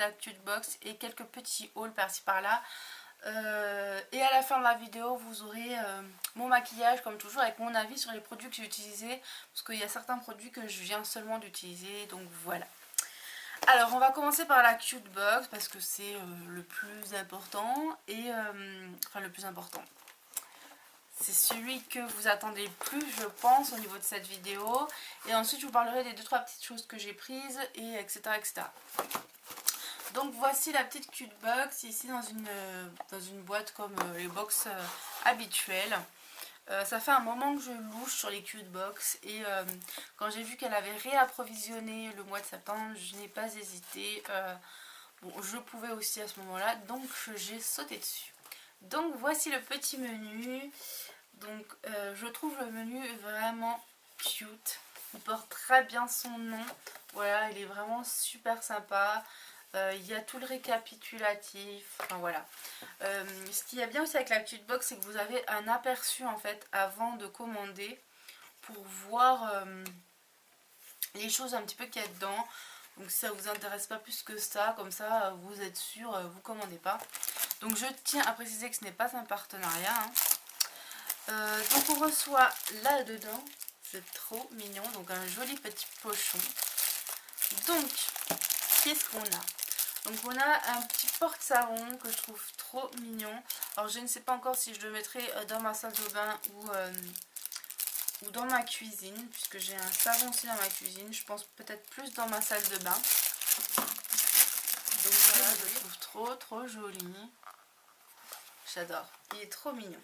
la cute box et quelques petits hauls par-ci par-là. Et à la fin de la vidéo vous aurez mon maquillage comme toujours avec mon avis sur les produits que j'ai utilisés, parce qu'il y a certains produits que je viens seulement d'utiliser, donc voilà. Alors on va commencer par la cute box parce que c'est le plus important et enfin le plus important. C'est celui que vous attendez le plus, je pense, au niveau de cette vidéo. Et ensuite, je vous parlerai des 2-3 petites choses que j'ai prises, et etc., etc. Donc, voici la petite cute box, ici dans une boîte comme les box habituelles. Ça fait un moment que je louche sur les cute box. Et quand j'ai vu qu'elle avait réapprovisionné le mois de septembre, je n'ai pas hésité. Bon, je pouvais aussi à ce moment-là, donc j'ai sauté dessus. Donc, voici le petit menu. Donc je trouve le menu vraiment cute, il porte très bien son nom, voilà, il est vraiment super sympa, il y a tout le récapitulatif, enfin voilà. Ce qui est bien aussi avec la cute box, c'est que vous avez un aperçu en fait avant de commander pour voir les choses un petit peu qu'il y a dedans. Donc si ça vous intéresse pas plus que ça, comme ça vous êtes sûr, vous commandez pas. Donc je tiens à préciser que ce n'est pas un partenariat, hein. Donc on reçoit là-dedans, c'est trop mignon, donc un joli petit pochon. Donc, qu'est-ce qu'on a? Donc on a un petit porte-savon que je trouve trop mignon. Alors je ne sais pas encore si je le mettrai dans ma salle de bain ou dans ma cuisine, puisque j'ai un savon aussi dans ma cuisine. Je pense peut-être plus dans ma salle de bain. Donc voilà, je le trouve trop joli. J'adore, il est trop mignon.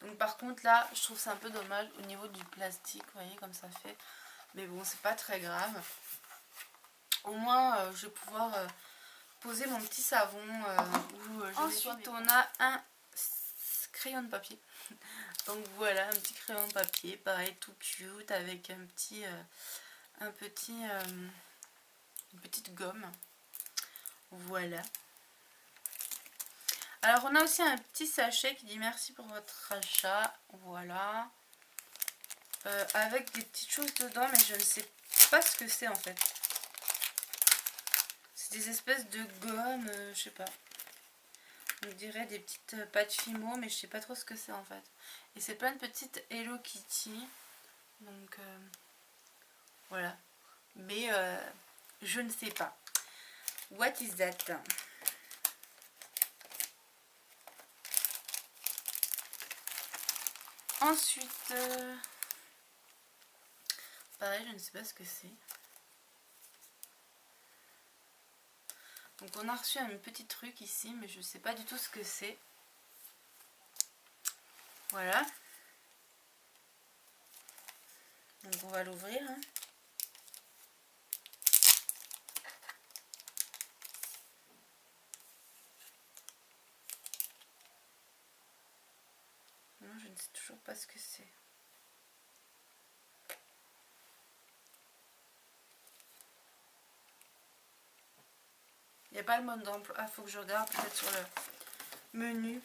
Donc par contre là je trouve ça un peu dommage au niveau du plastique, vous voyez comme ça fait. Mais bon, c'est pas très grave. Au moins je vais pouvoir poser mon petit savon. Ensuite on a un crayon de papier. Donc voilà, un petit crayon de papier, pareil tout cute avec une petite gomme. Voilà. Alors on a aussi un petit sachet qui dit merci pour votre achat, voilà, avec des petites choses dedans, mais je ne sais pas ce que c'est en fait. C'est des espèces de gomme, je sais pas, on dirait des petites pâtes Fimo, mais je sais pas trop ce que c'est en fait. Et c'est plein de petites Hello Kitty, donc voilà, mais je ne sais pas. What is that? Ensuite, pareil, je ne sais pas ce que c'est. Donc on a reçu un petit truc ici, mais je ne sais pas du tout ce que c'est. Voilà. Donc on va l'ouvrir, hein. Non, je ne sais toujours pas ce que c'est. Il n'y a pas le mode d'emploi. Ah, faut que je regarde peut-être sur le menu.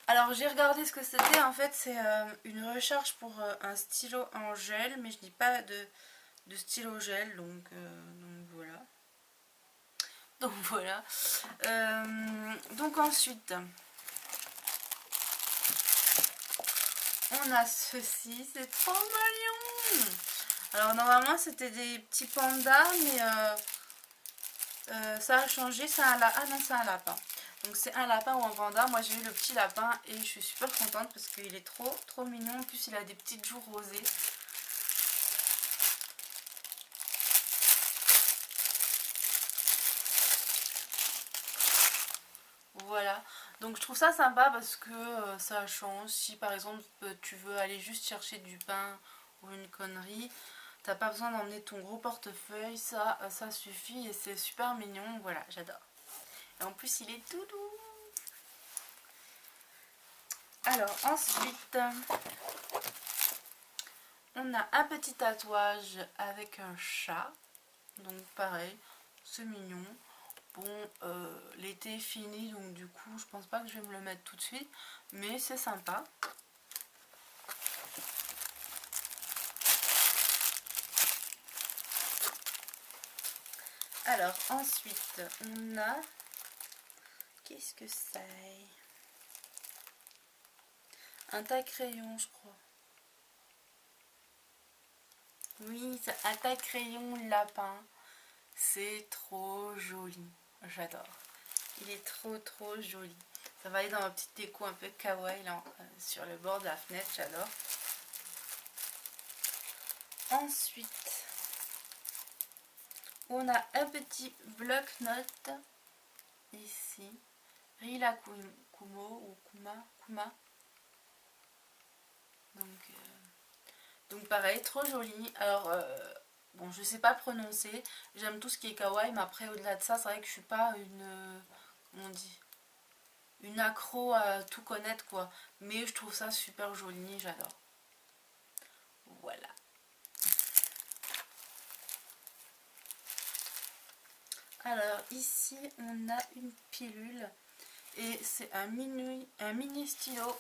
Alors j'ai regardé ce que c'était. En fait c'est une recharge pour un stylo en gel. Mais je dis pas de stylo gel. Donc voilà. Donc voilà. Donc ensuite... on a ceci, c'est trop mignon. Alors normalement c'était des petits pandas, mais ça a changé, c'est un lapin. Ah non, c'est un lapin. Donc c'est un lapin ou un panda. Moi j'ai eu le petit lapin et je suis super contente parce qu'il est trop mignon. En plus il a des petites joues rosées. Voilà, donc je trouve ça sympa parce que ça change. Si par exemple tu veux aller juste chercher du pain ou une connerie, t'as pas besoin d'emmener ton gros portefeuille, ça suffit et c'est super mignon. Voilà, j'adore. Et en plus il est tout doux. Alors ensuite, on a un petit tatouage avec un chat. Donc pareil, c'est mignon. Bon, l'été est fini, donc du coup, je pense pas que je vais me le mettre tout de suite, mais c'est sympa. Alors ensuite on a, qu'est-ce que c'est? Un taille-crayon je crois. Oui, c'est un taille-crayon lapin. C'est trop joli. J'adore. Il est trop joli. Ça va aller dans ma petite déco un peu kawaii là, sur le bord de la fenêtre. J'adore. Ensuite, on a un petit bloc-notes ici. Rila Kumo ou Kuma. Donc pareil, trop joli. Alors, bon, je sais pas prononcer. J'aime tout ce qui est kawaii, mais après, au-delà de ça, c'est vrai que je suis pas une... comment on dit, une accro à tout connaître, quoi. Mais je trouve ça super joli, j'adore. Voilà. Alors, ici, on a une pilule. Et c'est un mini stylo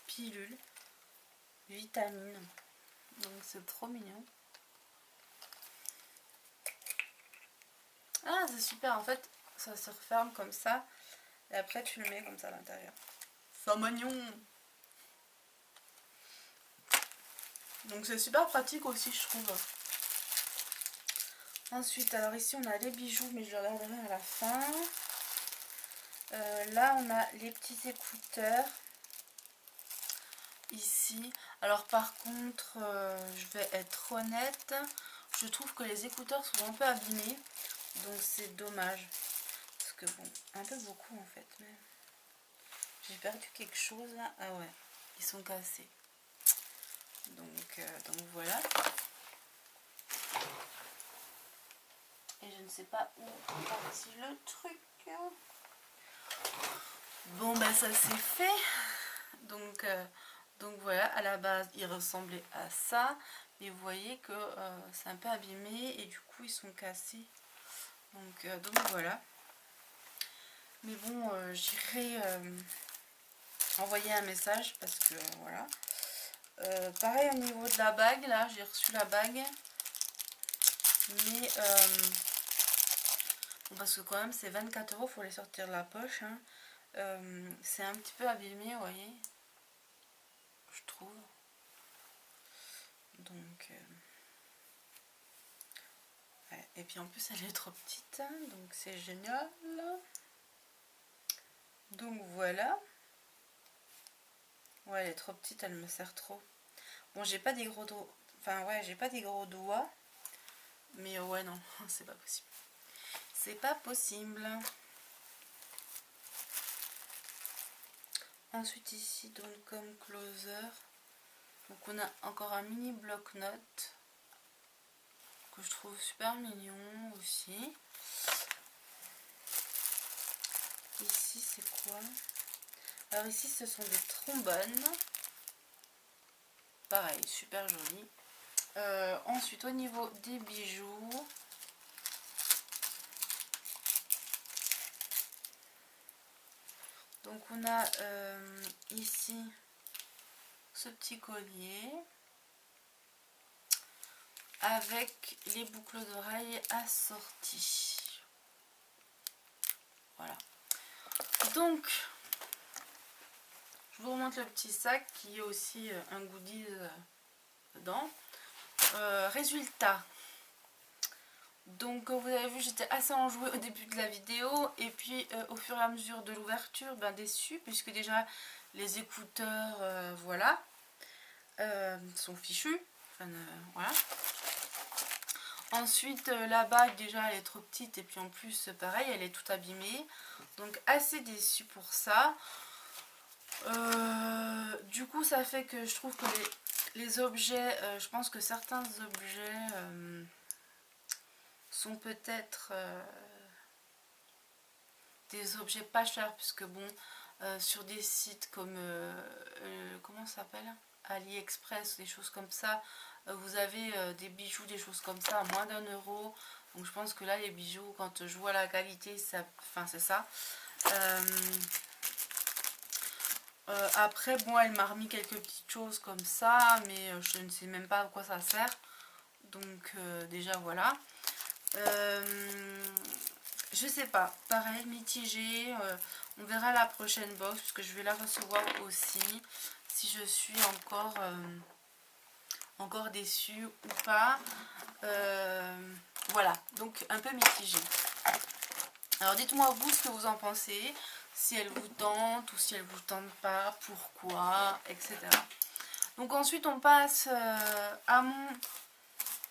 pilule. Vitamine. Donc, c'est trop mignon. Ah, c'est super, en fait, ça se referme comme ça. Et après, tu le mets comme ça à l'intérieur. C'est mignon. Donc, c'est super pratique aussi, je trouve. Ensuite, alors ici, on a les bijoux, mais je les regarderai à la fin. Là, on a les petits écouteurs. Ici. Alors, par contre, je vais être honnête. Je trouve que les écouteurs sont un peu abîmés. Donc, c'est dommage. Parce que bon, un peu beaucoup en fait. Mais j'ai perdu quelque chose là. Ah ouais, ils sont cassés. Donc voilà. Et je ne sais pas où est parti le truc. Bon ben ça c'est fait. Donc voilà, à la base il ressemblait à ça. Mais vous voyez que c'est un peu abîmé et du coup ils sont cassés. Donc voilà. Mais bon, j'irai envoyer un message parce que voilà. Pareil au niveau de la bague, là j'ai reçu la bague. Mais bon, parce que quand même c'est 24 €, faut les sortir de la poche. Hein. C'est un petit peu abîmé, vous voyez. Je trouve. Donc ouais. Et puis en plus elle est trop petite, hein, donc c'est génial. Donc voilà. Ouais, elle est trop petite, elle me sert trop. Bon, j'ai pas des gros doigts. Enfin ouais, j'ai pas des gros doigts. Mais ouais non, c'est pas possible. C'est pas possible. Ensuite ici, donc comme closer. Donc on a encore un mini bloc-notes que je trouve super mignon aussi. Ici c'est quoi? Alors ici ce sont des trombones. Pareil, super joli. Ensuite au niveau des bijoux. Donc on a ici ce petit collier avec les boucles d'oreilles assorties. Voilà. Donc je vous remonte le petit sac qui est aussi un goodies dedans. Résultat. Donc vous avez vu, j'étais assez enjouée au début de la vidéo et puis au fur et à mesure de l'ouverture, ben déçue puisque déjà les écouteurs, voilà, sont fichus. Enfin, voilà. Ensuite la bague déjà elle est trop petite et puis en plus pareil elle est toute abîmée. Donc assez déçue pour ça. Du coup ça fait que je trouve que les objets, je pense que certains objets sont peut-être des objets pas chers puisque bon sur des sites comme comment ça s'appelle, AliExpress, des choses comme ça, vous avez des bijoux, des choses comme ça à moins d'1 €. Donc je pense que là les bijoux, quand je vois la qualité, ça, enfin c'est ça. Après bon elle m'a remis quelques petites choses comme ça, mais je ne sais même pas à quoi ça sert. Donc déjà voilà. Je sais pas, pareil, mitigé. On verra la prochaine box puisque je vais la recevoir aussi. Si je suis encore déçue ou pas. Voilà, donc un peu mitigé. Alors dites-moi vous ce que vous en pensez. Si elle vous tente ou si elle vous tente pas, pourquoi, etc. Donc ensuite on passe à mon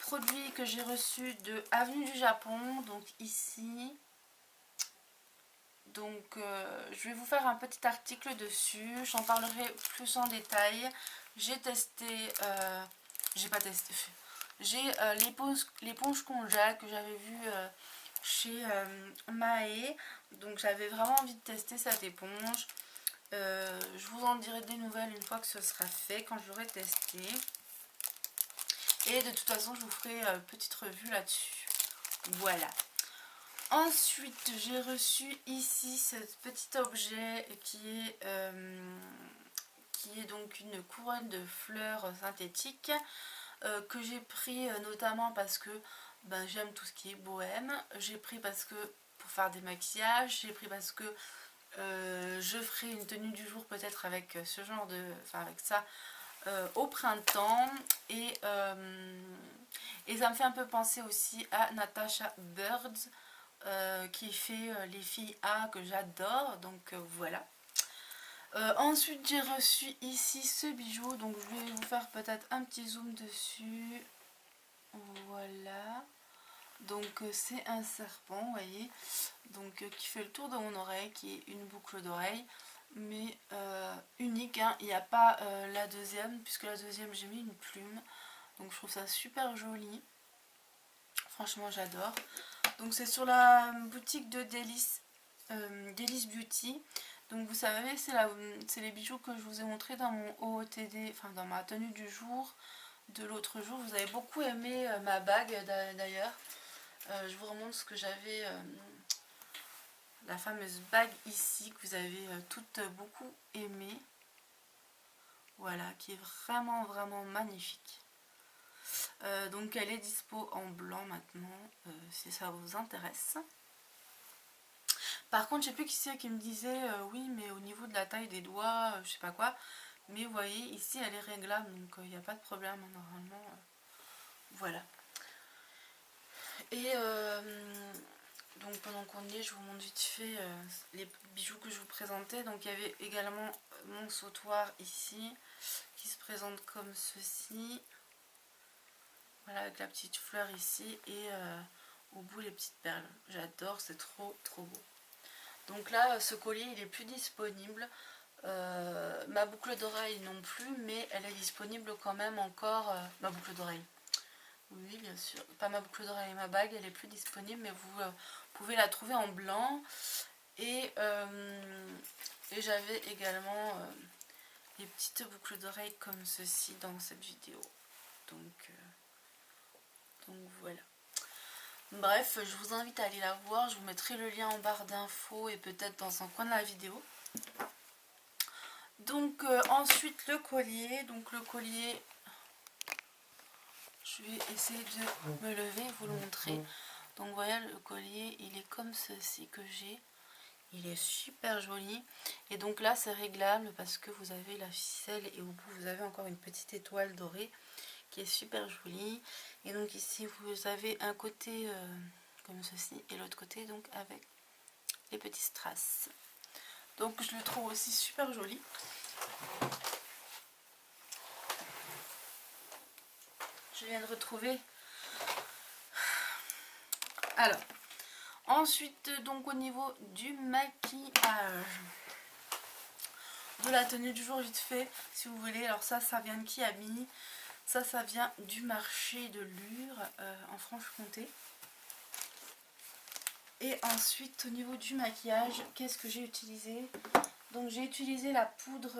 produit que j'ai reçu de Avenue du Japon. Donc ici. Donc je vais vous faire un petit article dessus, j'en parlerai plus en détail. J'ai testé, j'ai pas testé, j'ai l'éponge congèle que j'avais vue chez Mae. Donc j'avais vraiment envie de tester cette éponge. Je vous en dirai des nouvelles une fois que ce sera fait, quand je l'aurai testé. Et de toute façon je vous ferai une petite revue là-dessus. Voilà. Ensuite, j'ai reçu ici ce petit objet qui est donc une couronne de fleurs synthétiques que j'ai pris notamment parce que j'aime tout ce qui est bohème. J'ai pris parce que pour faire des maquillages, j'ai pris parce que je ferai une tenue du jour peut-être avec ce genre de, enfin avec ça au printemps et ça me fait un peu penser aussi à Natasha Birds. Qui fait les filles A que j'adore, donc voilà. Ensuite j'ai reçu ici ce bijou, donc je vais vous faire peut-être un petit zoom dessus. Voilà, donc c'est un serpent, vous voyez, donc qui fait le tour de mon oreille, qui est une boucle d'oreille, mais unique, hein. Il n'y a pas la deuxième, puisque la deuxième j'ai mis une plume, donc je trouve ça super joli, franchement j'adore. Donc c'est sur la boutique de Délice Beauty. Donc vous savez, c'est les bijoux que je vous ai montré dans mon OOTD, enfin dans ma tenue du jour de l'autre jour. Vous avez beaucoup aimé ma bague d'ailleurs. Je vous remontre ce que j'avais, la fameuse bague ici que vous avez toutes beaucoup aimé. Voilà, qui est vraiment vraiment magnifique. Donc elle est dispo en blanc maintenant, si ça vous intéresse. Par contre, je sais plus qui c'est qui me disait oui, mais au niveau de la taille des doigts, je sais pas quoi. Mais vous voyez, ici elle est réglable, donc il n'y a pas de problème normalement. Voilà. Et donc pendant qu'on y est, je vous montre vite fait les bijoux que je vous présentais. Donc il y avait également mon sautoir ici, qui se présente comme ceci. Voilà, avec la petite fleur ici et au bout les petites perles. J'adore, c'est trop trop beau. Donc là, ce collier il est plus disponible. Ma boucle d'oreille non plus, mais elle est disponible quand même encore. Ma boucle d'oreille. Oui, bien sûr. Pas ma boucle d'oreille, ma bague, elle est plus disponible, mais vous pouvez la trouver en blanc. Et j'avais également des petites boucles d'oreilles comme ceci dans cette vidéo. Donc voilà. Bref, je vous invite à aller la voir. Je vous mettrai le lien en barre d'infos et peut-être dans un coin de la vidéo. Donc ensuite le collier. Donc le collier, je vais essayer de me lever et vous le montrer. Donc voilà, le collier il est comme ceci que j'ai. Il est super joli. Et donc là c'est réglable parce que vous avez la ficelle et au bout vous avez encore une petite étoile dorée qui est super jolie. Et donc ici vous avez un côté comme ceci et l'autre côté donc avec les petits strass. Donc je le trouve aussi super joli. Je viens de retrouver. Alors ensuite donc au niveau du maquillage, de la tenue du jour vite fait si vous voulez. Alors ça vient de Kiami. Ça vient du marché de Lure en Franche-Comté. Et ensuite au niveau du maquillage, qu'est-ce que j'ai utilisé? Donc j'ai utilisé la poudre,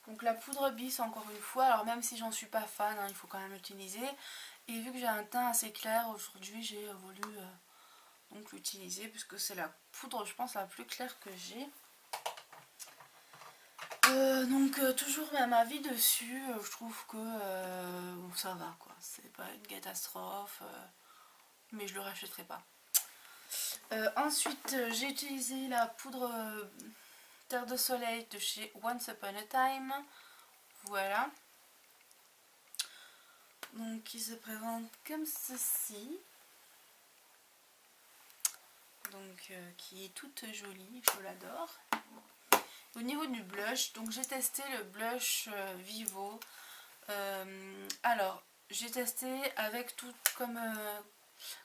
donc la poudre Bis encore une fois. Alors même si j'en suis pas fan, hein, il faut quand même l'utiliser. Et vu que j'ai un teint assez clair aujourd'hui, j'ai voulu donc l'utiliser puisque c'est la poudre je pense la plus claire que j'ai. Donc toujours même avis dessus, je trouve que ça va quoi, c'est pas une catastrophe, mais je le rachèterai pas. Ensuite j'ai utilisé la poudre Terre de Soleil de chez Once Upon a Time, voilà. Donc qui se présente comme ceci. Donc qui est toute jolie, je l'adore. Au niveau du blush, donc j'ai testé le blush Vivo. Alors j'ai testé avec tout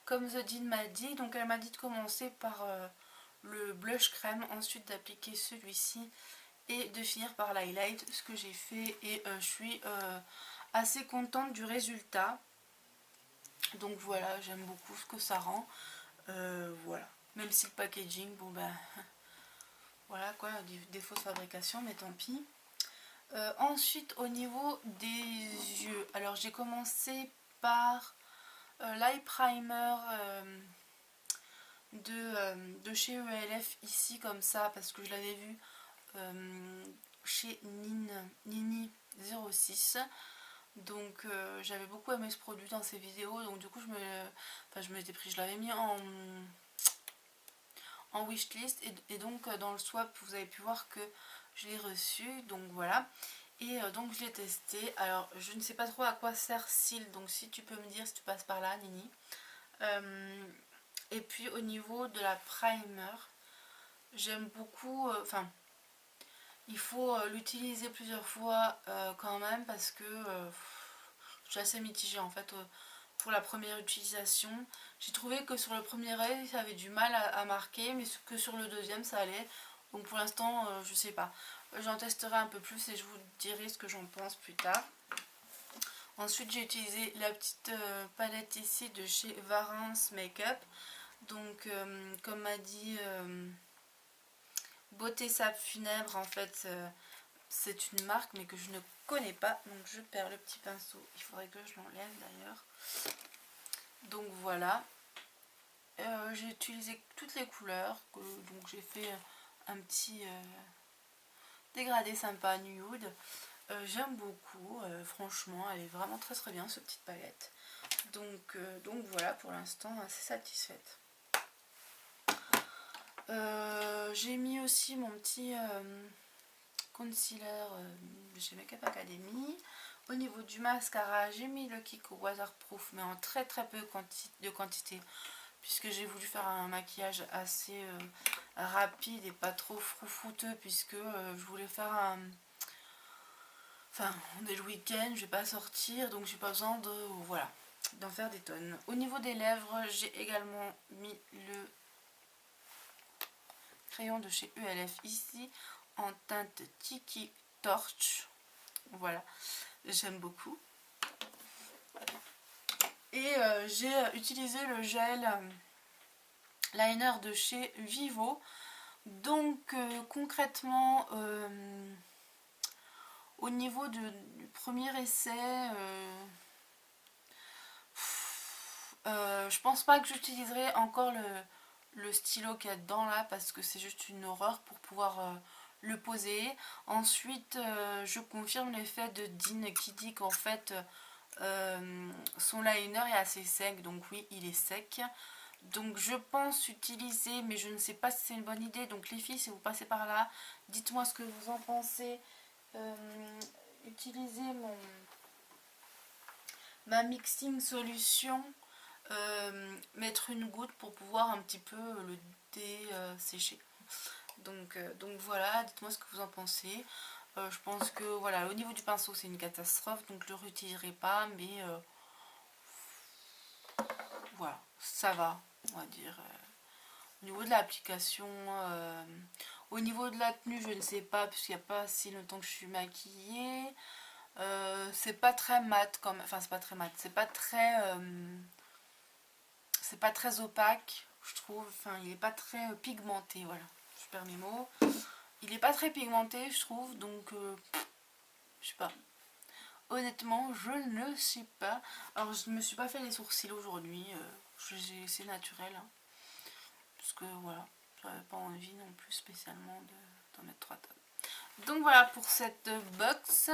comme The Dean m'a dit. Donc elle m'a dit de commencer par le blush crème, ensuite d'appliquer celui-ci et de finir par l'highlight, ce que j'ai fait, et je suis assez contente du résultat. Donc voilà, j'aime beaucoup ce que ça rend. Voilà, même si le packaging, bon ben voilà quoi, défaut de fabrication, mais tant pis. Ensuite au niveau des yeux, alors j'ai commencé par l'eye primer de chez ELF ici comme ça, parce que je l'avais vu chez Nini06. Donc j'avais beaucoup aimé ce produit dans ses vidéos, donc du coup je m'étais pris, je l'avais mis en wishlist, et donc dans le swap vous avez pu voir que je l'ai reçu, donc voilà. Et donc je l'ai testé. Alors je ne sais pas trop à quoi sert Cils, donc si tu peux me dire si tu passes par là, Nini. Et puis au niveau de la primer, j'aime beaucoup, enfin il faut l'utiliser plusieurs fois quand même, parce que je suis assez mitigée en fait pour la première utilisation. J'ai trouvé que sur le premier œil ça avait du mal à marquer, mais que sur le deuxième ça allait. Donc pour l'instant je sais pas. J'en testerai un peu plus et je vous dirai ce que j'en pense plus tard. Ensuite j'ai utilisé la petite palette ici de chez Varence Makeup. Donc comme m'a dit Beauté Sable Funèbre, en fait c'est une marque mais que je ne connais pas. Donc je perds le petit pinceau, il faudrait que je l'enlève d'ailleurs. Donc voilà. J'ai utilisé toutes les couleurs, donc j'ai fait un petit dégradé sympa nude. J'aime beaucoup, franchement elle est vraiment très très bien cette petite palette. Donc voilà, pour l'instant assez satisfaite. J'ai mis aussi mon petit concealer de chez Makeup Academy. Au niveau du mascara, j'ai mis le Kiko Waterproof, mais en très très peu de quantité, puisque j'ai voulu faire un maquillage assez rapide et pas trop froufrouteux, puisque je voulais faire un... Enfin, on est le week-end, je vais pas sortir, donc j'ai pas besoin de... Voilà, d'en faire des tonnes. Au niveau des lèvres, j'ai également mis le crayon de chez ELF ici, en teinte Tiki Torch. Voilà, j'aime beaucoup. Et j'ai utilisé le gel liner de chez Vivo. Donc concrètement, au niveau du premier essai, je pense pas que j'utiliserai encore le stylo qu'il y a dedans là, parce que c'est juste une horreur pour pouvoir le poser. Ensuite je confirme l'effet de Dean qui dit qu'en fait son liner est assez sec, donc oui il est sec. Donc je pense utiliser, mais je ne sais pas si c'est une bonne idée, donc les filles si vous passez par là, dites-moi ce que vous en pensez. Utiliser ma mixing solution, mettre une goutte pour pouvoir un petit peu le dessécher. Donc voilà, dites-moi ce que vous en pensez. Je pense que voilà, au niveau du pinceau c'est une catastrophe, donc je ne le réutiliserai pas, mais voilà, ça va, on va dire. Au niveau de l'application, au niveau de la tenue, je ne sais pas, puisqu'il n'y a pas si longtemps que je suis maquillée. C'est pas très mat quand même, enfin c'est pas très mat, c'est pas très opaque, je trouve. Enfin, il est pas très pigmenté, voilà, je perds mes mots. Il est pas très pigmenté, je trouve, donc je sais pas. Honnêtement, je ne sais pas. Alors, je me suis pas fait les sourcils aujourd'hui, c'est naturel, hein, parce que voilà, j'avais pas envie non plus spécialement d'en mettre 3 tonnes. Donc voilà pour cette box,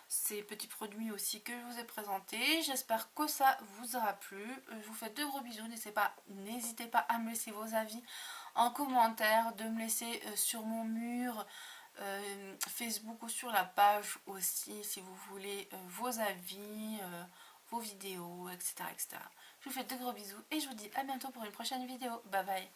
ces petits produits aussi que je vous ai présentés. J'espère que ça vous aura plu. Je vous fais de gros bisous. N'hésitez pas à me laisser vos avis en commentaire, de me laisser sur mon mur Facebook ou sur la page aussi si vous voulez vos avis, vos vidéos, etc., etc. Je vous fais de gros bisous et je vous dis à bientôt pour une prochaine vidéo. Bye bye.